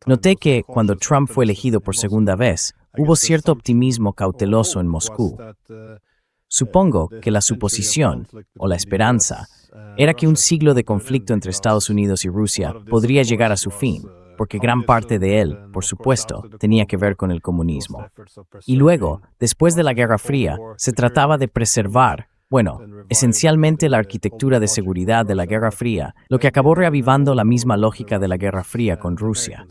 Noté que, cuando Trump fue elegido por segunda vez, hubo cierto optimismo cauteloso en Moscú. Supongo que la suposición, o la esperanza, era que un siglo de conflicto entre Estados Unidos y Rusia podría llegar a su fin, porque gran parte de él, por supuesto, tenía que ver con el comunismo. Y luego, después de la Guerra Fría, se trataba de preservar, esencialmente la arquitectura de seguridad de la Guerra Fría, lo que acabó reavivando la misma lógica de la Guerra Fría con Rusia.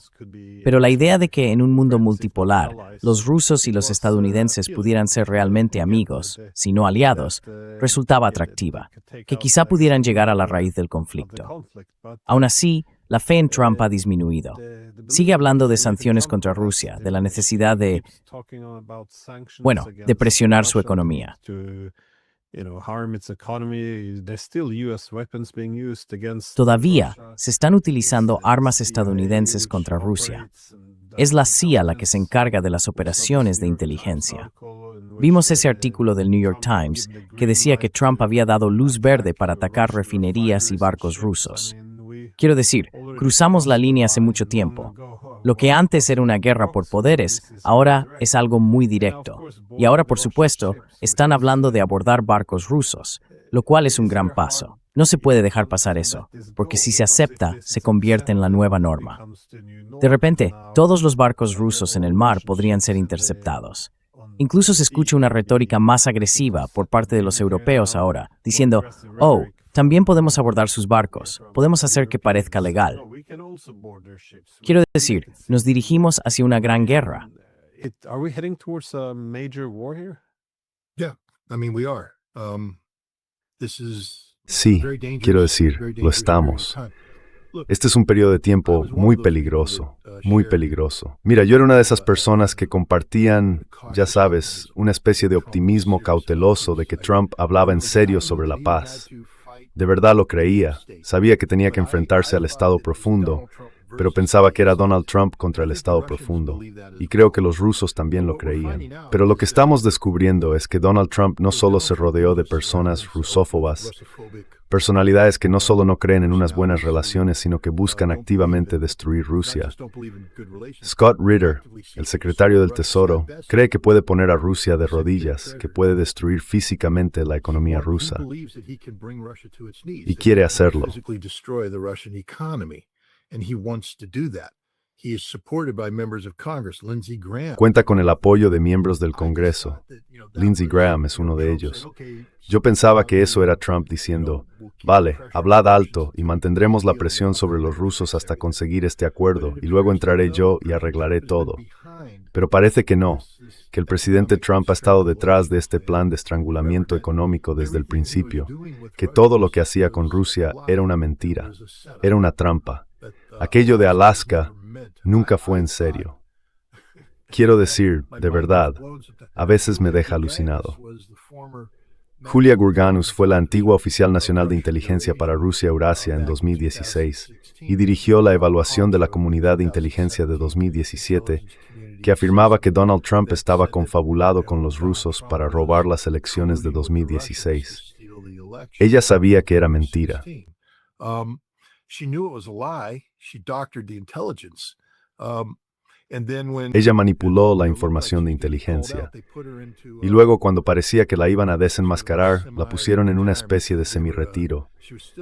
Pero la idea de que en un mundo multipolar, los rusos y los estadounidenses pudieran ser realmente amigos, si no aliados, resultaba atractiva, que quizá pudieran llegar a la raíz del conflicto. Aún así, la fe en Trump ha disminuido. Sigue hablando de sanciones contra Rusia, de la necesidad de presionar su economía. Todavía se están utilizando armas estadounidenses contra Rusia. Es la CIA la que se encarga de las operaciones de inteligencia. Vimos ese artículo del New York Times que decía que Trump había dado luz verde para atacar refinerías y barcos rusos. Quiero decir, cruzamos la línea hace mucho tiempo. Lo que antes era una guerra por poderes, ahora es algo muy directo. Y ahora, por supuesto, están hablando de abordar barcos rusos, lo cual es un gran paso. No se puede dejar pasar eso, porque si se acepta, se convierte en la nueva norma. De repente, todos los barcos rusos en el mar podrían ser interceptados. Incluso se escucha una retórica más agresiva por parte de los europeos ahora, diciendo, también podemos abordar sus barcos, podemos hacer que parezca legal. Quiero decir, nos dirigimos hacia una gran guerra. Sí, quiero decir, lo estamos. Este es un periodo de tiempo muy peligroso, muy peligroso. Mira, yo era una de esas personas que compartían, ya sabes, una especie de optimismo cauteloso de que Trump hablaba en serio sobre la paz. De verdad lo creía, sabía que tenía que enfrentarse al Estado profundo, pero pensaba que era Donald Trump contra el Estado profundo. Y creo que los rusos también lo creían. Pero lo que estamos descubriendo es que Donald Trump no solo se rodeó de personas rusófobas, personalidades que no solo no creen en unas buenas relaciones, sino que buscan activamente destruir Rusia. Scott Ritter, el secretario del Tesoro, cree que puede poner a Rusia de rodillas, que puede destruir físicamente la economía rusa. Y quiere hacerlo. Cuenta con el apoyo de miembros del Congreso. Lindsey Graham es uno de ellos. Yo pensaba que eso era Trump diciendo, vale, hablad alto y mantendremos la presión sobre los rusos hasta conseguir este acuerdo y luego entraré yo y arreglaré todo. Pero parece que no, que el presidente Trump ha estado detrás de este plan de estrangulamiento económico desde el principio, que todo lo que hacía con Rusia era una mentira, era una trampa. Aquello de Alaska nunca fue en serio. Quiero decir, de verdad, a veces me deja alucinado. Julia Gurganus fue la antigua oficial nacional de inteligencia para Rusia-Eurasia en 2016 y dirigió la evaluación de la comunidad de inteligencia de 2017, que afirmaba que Donald Trump estaba confabulado con los rusos para robar las elecciones de 2016. Ella sabía que era mentira. Ella manipuló la información de inteligencia. Y luego, cuando parecía que la iban a desenmascarar, la pusieron en una especie de semi-retiro.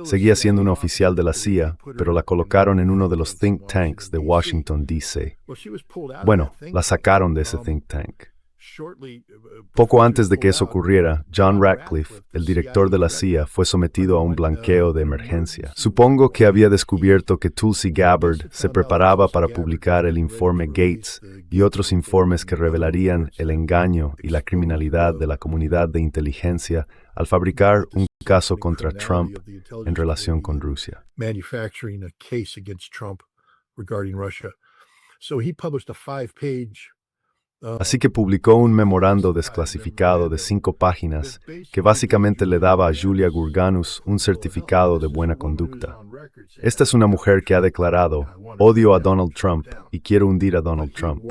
Seguía siendo una oficial de la CIA, pero la colocaron en uno de los think tanks de Washington, D.C. Bueno, la sacaron de ese think tank. Poco antes de que eso ocurriera, John Ratcliffe, el director de la CIA, fue sometido a un blanqueo de emergencia. Supongo que había descubierto que Tulsi Gabbard se preparaba para publicar el informe Gates y otros informes que revelarían el engaño y la criminalidad de la comunidad de inteligencia al fabricar un caso contra Trump en relación con Rusia. Así que publicó un memorando desclasificado de 5 páginas que básicamente le daba a Julia Gurganus un certificado de buena conducta. Esta es una mujer que ha declarado, odio a Donald Trump y quiero hundir a Donald Trump.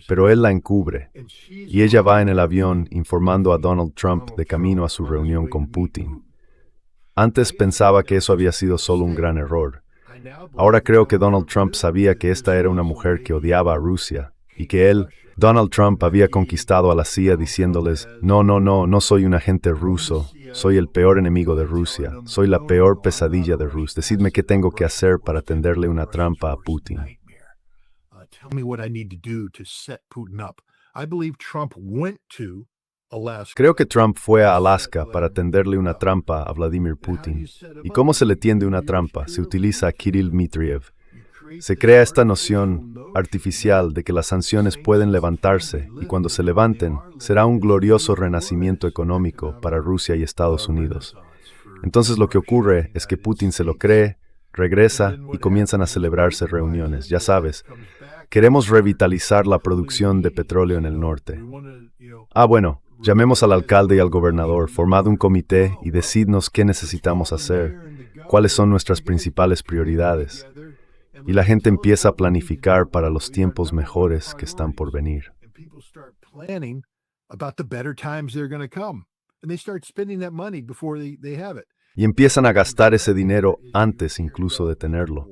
Pero él la encubre, y ella va en el avión informando a Donald Trump de camino a su reunión con Putin. Antes pensaba que eso había sido solo un gran error, Ahora creo que Donald Trump sabía que esta era una mujer que odiaba a Rusia y que él, Donald Trump, había conquistado a la CIA diciéndoles, no soy un agente ruso, soy el peor enemigo de Rusia, soy la peor pesadilla de Rusia. Decidme qué tengo que hacer para tenderle una trampa a Putin. Tell me what I need to do to set Putin up. I believe Trump went to Alaska. Creo que Trump fue a Alaska para tenderle una trampa a Vladimir Putin. ¿Y cómo se le tiende una trampa? Se utiliza a Kirill Dmitriev. Se crea esta noción artificial de que las sanciones pueden levantarse y cuando se levanten será un glorioso renacimiento económico para Rusia y Estados Unidos. Entonces lo que ocurre es que Putin se lo cree, regresa y comienzan a celebrarse reuniones. Ya sabes, queremos revitalizar la producción de petróleo en el norte. Bueno, llamemos al alcalde y al gobernador, formad un comité y decidnos qué necesitamos hacer, cuáles son nuestras principales prioridades. Y la gente empieza a planificar para los tiempos mejores que están por venir. Y empiezan a gastar ese dinero antes incluso de tenerlo.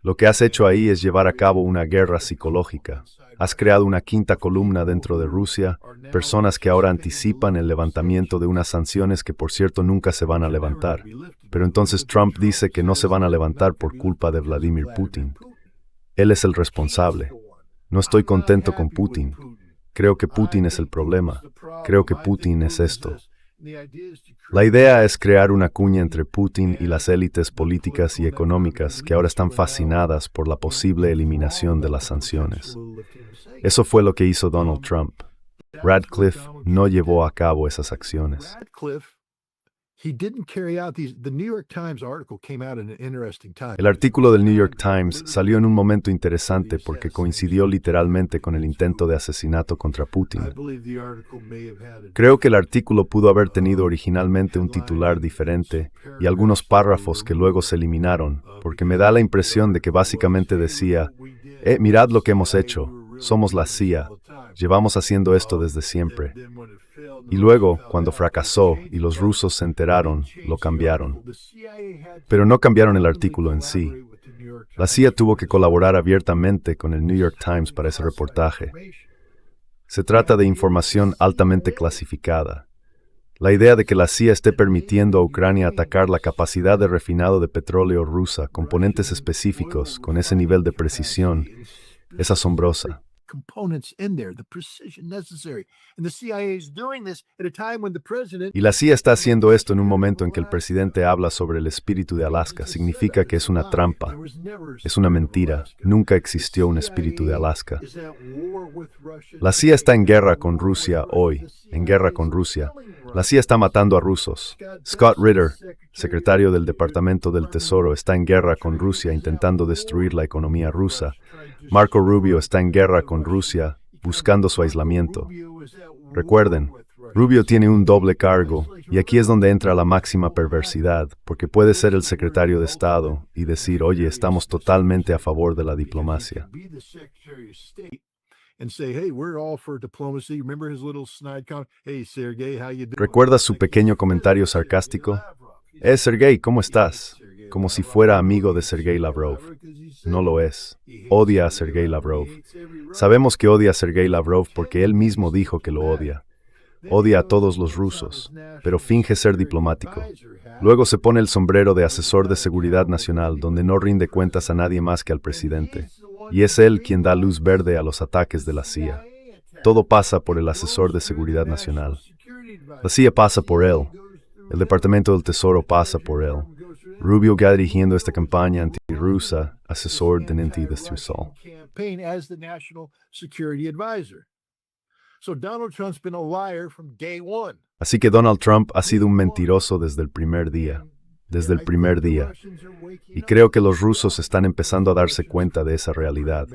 Lo que has hecho ahí es llevar a cabo una guerra psicológica. Has creado una quinta columna dentro de Rusia, personas que ahora anticipan el levantamiento de unas sanciones que por cierto nunca se van a levantar. Pero entonces Trump dice que no se van a levantar por culpa de Vladimir Putin. Él es el responsable. No estoy contento con Putin. Creo que Putin es el problema. Creo que Putin es esto. La idea es crear una cuña entre Putin y las élites políticas y económicas que ahora están fascinadas por la posible eliminación de las sanciones. Eso fue lo que hizo Donald Trump. Radcliffe no llevó a cabo esas acciones. El artículo del New York Times salió en un momento interesante porque coincidió literalmente con el intento de asesinato contra Putin. Creo que el artículo pudo haber tenido originalmente un titular diferente y algunos párrafos que luego se eliminaron, porque me da la impresión de que básicamente decía, mirad lo que hemos hecho, somos la CIA, llevamos haciendo esto desde siempre. Y luego, cuando fracasó y los rusos se enteraron, lo cambiaron. Pero no cambiaron el artículo en sí. La CIA tuvo que colaborar abiertamente con el New York Times para ese reportaje. Se trata de información altamente clasificada. La idea de que la CIA esté permitiendo a Ucrania atacar la capacidad de refinado de petróleo rusa, componentes específicos, con ese nivel de precisión, es asombrosa. Y la CIA está haciendo esto en un momento en que el presidente habla sobre el espíritu de Alaska. Significa que es una trampa, es una mentira. Nunca existió un espíritu de Alaska. La CIA está en guerra con Rusia hoy, en guerra con Rusia. La CIA está matando a rusos. Scott Ritter, secretario del Departamento del Tesoro, está en guerra con Rusia intentando destruir la economía rusa. Marco Rubio está en guerra con Rusia, buscando su aislamiento. Recuerden, Rubio tiene un doble cargo, y aquí es donde entra la máxima perversidad, porque puede ser el secretario de Estado y decir, oye, estamos totalmente a favor de la diplomacia. ¿Recuerdas su pequeño comentario sarcástico? Sergei, ¿cómo estás? Como si fuera amigo de Sergei Lavrov. No lo es. Odia a Sergei Lavrov. Sabemos que odia a Sergei Lavrov porque él mismo dijo que lo odia. Odia a todos los rusos, pero finge ser diplomático. Luego se pone el sombrero de asesor de seguridad nacional, donde no rinde cuentas a nadie más que al presidente. Y es él quien da luz verde a los ataques de la CIA. Todo pasa por el asesor de seguridad nacional. La CIA pasa por él. El Departamento del Tesoro pasa por él. Rubio está dirigiendo esta campaña antirrusa, asesor de Ninty Destrusal. Así que Donald Trump ha sido un mentiroso desde el primer día. Desde el primer día. Y creo que los rusos están empezando a darse cuenta de esa realidad.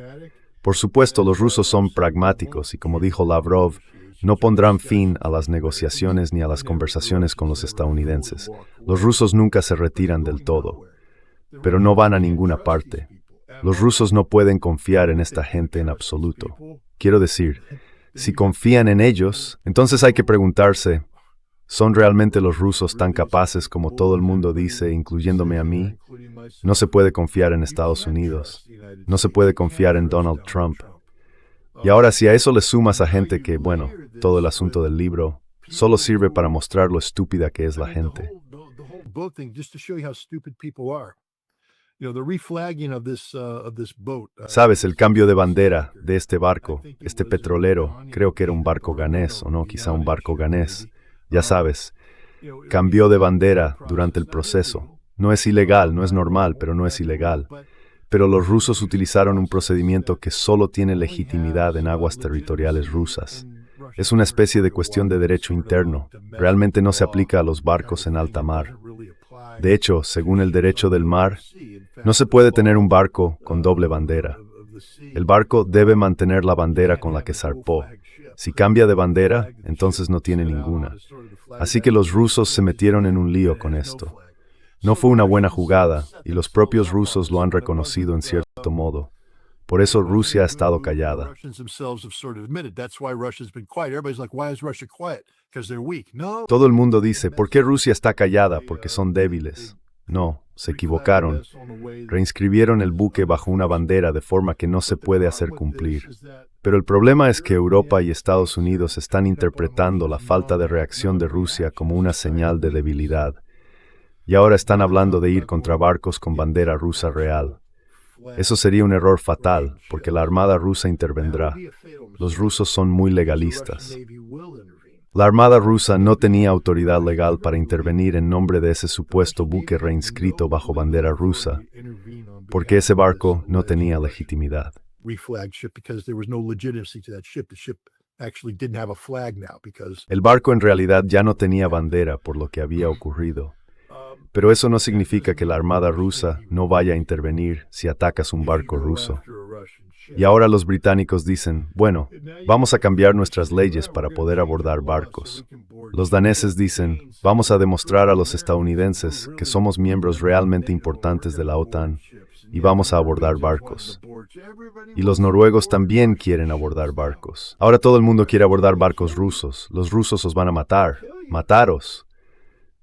Por supuesto, los rusos son pragmáticos y, como dijo Lavrov, no pondrán fin a las negociaciones ni a las conversaciones con los estadounidenses. Los rusos nunca se retiran del todo, pero no van a ninguna parte. Los rusos no pueden confiar en esta gente en absoluto. Quiero decir, si confían en ellos, entonces hay que preguntarse, ¿Son realmente los rusos tan capaces como todo el mundo dice, incluyéndome a mí? No se puede confiar en Estados Unidos. No se puede confiar en Donald Trump. Y ahora si a eso le sumas a gente que, bueno, todo el asunto del libro, solo sirve para mostrar lo estúpida que es la gente. Sabes, el cambio de bandera de este barco, este petrolero, creo que era un barco ganés, o no, quizá un barco ganés, ya sabes, cambió de bandera durante el proceso. No es ilegal, no es normal, pero no es ilegal. Pero los rusos utilizaron un procedimiento que solo tiene legitimidad en aguas territoriales rusas. Es una especie de cuestión de derecho interno. Realmente no se aplica a los barcos en alta mar. De hecho, según el derecho del mar, no se puede tener un barco con doble bandera. El barco debe mantener la bandera con la que zarpó. Si cambia de bandera, entonces no tiene ninguna. Así que los rusos se metieron en un lío con esto. No fue una buena jugada, y los propios rusos lo han reconocido en cierto modo. Por eso Rusia ha estado callada. Todo el mundo dice, ¿por qué Rusia está callada? Porque son débiles. No, se equivocaron. Reinscribieron el buque bajo una bandera de forma que no se puede hacer cumplir. Pero el problema es que Europa y Estados Unidos están interpretando la falta de reacción de Rusia como una señal de debilidad. Y ahora están hablando de ir contra barcos con bandera rusa real. Eso sería un error fatal, porque la Armada rusa intervendrá. Los rusos son muy legalistas. La Armada rusa no tenía autoridad legal para intervenir en nombre de ese supuesto buque reinscrito bajo bandera rusa, porque ese barco no tenía legitimidad. El barco en realidad ya no tenía bandera por lo que había ocurrido. Pero eso no significa que la Armada rusa no vaya a intervenir si atacas un barco ruso. Y ahora los británicos dicen, bueno, vamos a cambiar nuestras leyes para poder abordar barcos. Los daneses dicen, vamos a demostrar a los estadounidenses que somos miembros realmente importantes de la OTAN y vamos a abordar barcos. Y los noruegos también quieren abordar barcos. Ahora todo el mundo quiere abordar barcos rusos. Los rusos os van a matar. ¡Mataros!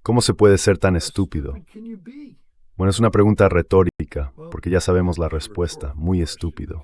¿Cómo se puede ser tan estúpido? Bueno, es una pregunta retórica, porque ya sabemos la respuesta. Muy estúpido.